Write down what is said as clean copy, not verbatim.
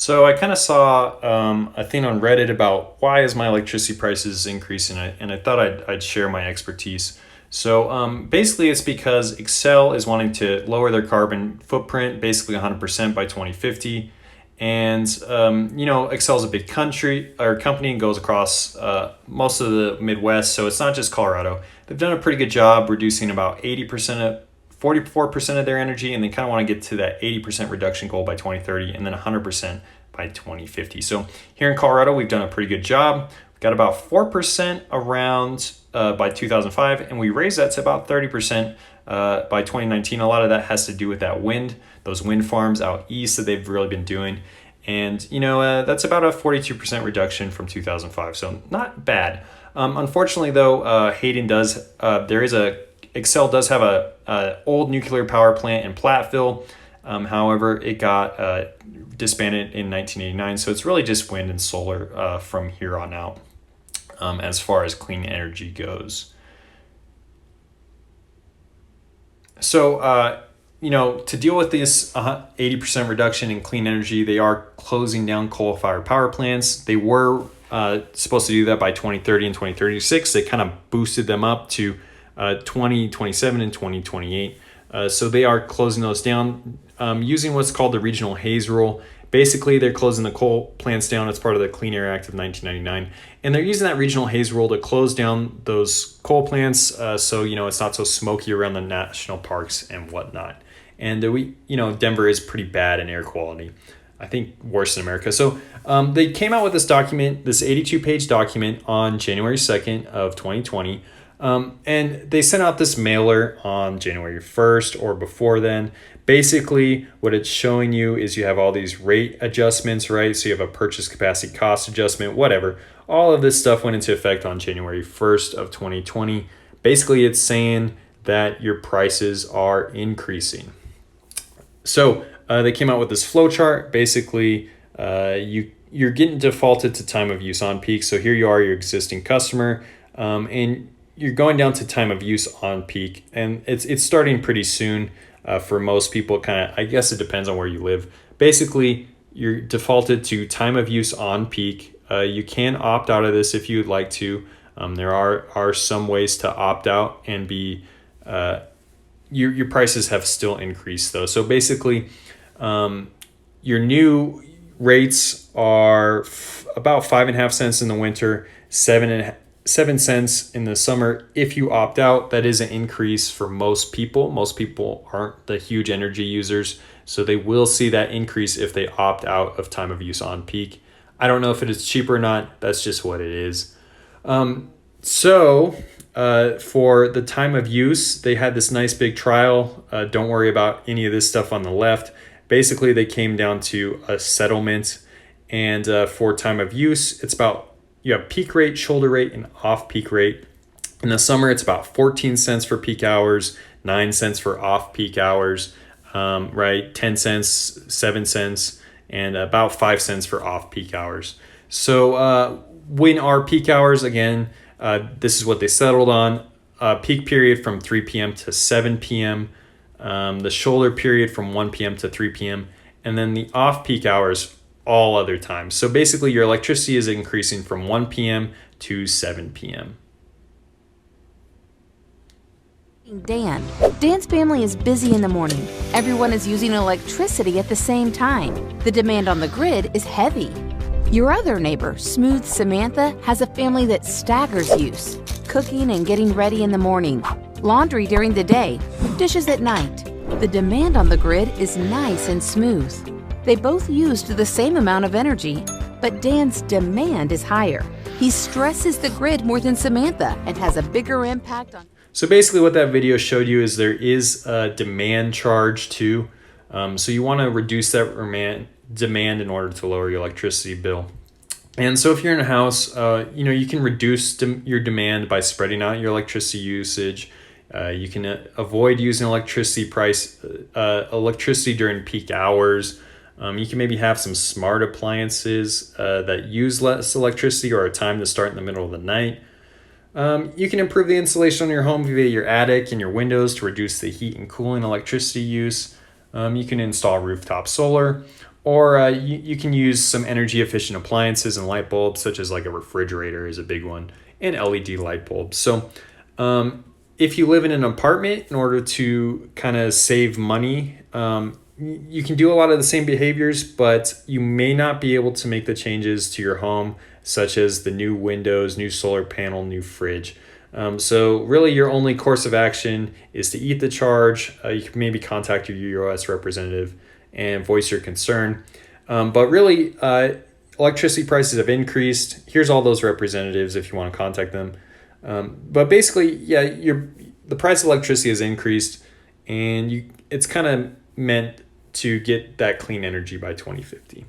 So I kind of saw a thing on Reddit about why is my electricity prices increasing, and I thought I'd share my expertise. So basically, it's because Excel is wanting to lower their carbon footprint, basically 100% by 2050. And Excel is a big country or company and goes across most of the Midwest, so it's not just Colorado. They've done a pretty good job reducing about 80% of 44% of their energy, and they kind of want to get to that 80% reduction goal by 2030 and then 100% by 2050. So here in Colorado, we've done a pretty good job. We've got about 4% around by 2005, and we raised that to about 30% by 2019. A lot of that has to do with that wind, those wind farms out east that they've really been doing. And, that's about a 42% reduction from 2005. So not bad. Unfortunately, though, Hayden does, Excel does have a old nuclear power plant in Platteville. However, it got disbanded in 1989. So it's really just wind and solar from here on out as far as clean energy goes. So, to deal with this 80% reduction in clean energy, they are closing down coal-fired power plants. They were supposed to do that by 2030 and 2036. They kind of boosted them up to 2027 and 2028. So they are closing those down using what's called the Regional Haze Rule. Basically, they're closing the coal plants down as part of the Clean Air Act of 1999. And they're using that Regional Haze Rule to close down those coal plants so, it's not so smoky around the national parks and whatnot. And Denver is pretty bad in air quality. I think worse in America. So they came out with this document, this 82-page document on January 2nd of 2020. And they sent out this mailer on January 1st or before then. Basically, what it's showing you is you have all these rate adjustments, right? So you have a purchase capacity cost adjustment, whatever. All of this stuff went into effect on January 1st of 2020. Basically, it's saying that your prices are increasing. So they came out with this flow chart. Basically, you're getting defaulted to time of use on peak. So here you are, your existing customer, and you're going down to time of use on peak, and it's starting pretty soon for most people. I guess it depends on where you live. Basically, you're defaulted to time of use on peak. You can opt out of this if you'd like to. There are some ways to opt out and be your prices have still increased though. So basically, your new rates are about 5.5 cents in the winter, 7 cents in the summer. If you opt out, that is an increase for most people. Most people aren't the huge energy users, so they will see that increase if they opt out of time of use on peak. I don't know if it is cheaper or not. That's just what it is. For the time of use, they had this nice big trial. Don't worry about any of this stuff on the left. Basically, they came down to a settlement, and for time of use, it's about you have peak rate, shoulder rate, and off-peak rate. In the summer, it's about 14 cents for peak hours, 9 cents for off-peak hours, right? 10 cents, 7 cents, and about 5 cents for off-peak hours. So when our peak hours, again, this is what they settled on. Peak period from 3 p.m. to 7 p.m., the shoulder period from 1 p.m. to 3 p.m., and then the off-peak hours all other times. So basically your electricity is increasing from 1 p.m. to 7 p.m. Dan's family is busy in the morning. Everyone is using electricity at the same time. The demand on the grid is heavy. Your other neighbor, Smooth Samantha, has a family that staggers use. Cooking and getting ready in the morning, laundry during the day, dishes at night. The demand on the grid is nice and smooth. They both used the same amount of energy, but Dan's demand is higher. He stresses the grid more than Samantha and has a bigger impact on... So basically what that video showed you is there is a demand charge too. So you want to reduce that demand in order to lower your electricity bill. And so if you're in a house, you can reduce your demand by spreading out your electricity usage. You can avoid using electricity during peak hours. You can maybe have some smart appliances that use less electricity or a time to start in the middle of the night. You can improve the insulation on your home via your attic and your windows to reduce the heat and cooling electricity use. You can install rooftop solar, Or you can use some energy efficient appliances and light bulbs, such as like a refrigerator is a big one, and LED light bulbs. So if you live in an apartment, in order to kind of save money, you can do a lot of the same behaviors, but you may not be able to make the changes to your home, such as the new windows, new solar panel, new fridge. So really your only course of action is to eat the charge. You can maybe contact your UOS representative and voice your concern. But really, electricity prices have increased. Here's all those representatives if you want to contact them. But basically, yeah, the price of electricity has increased, and it's kind of meant to get that clean energy by 2050.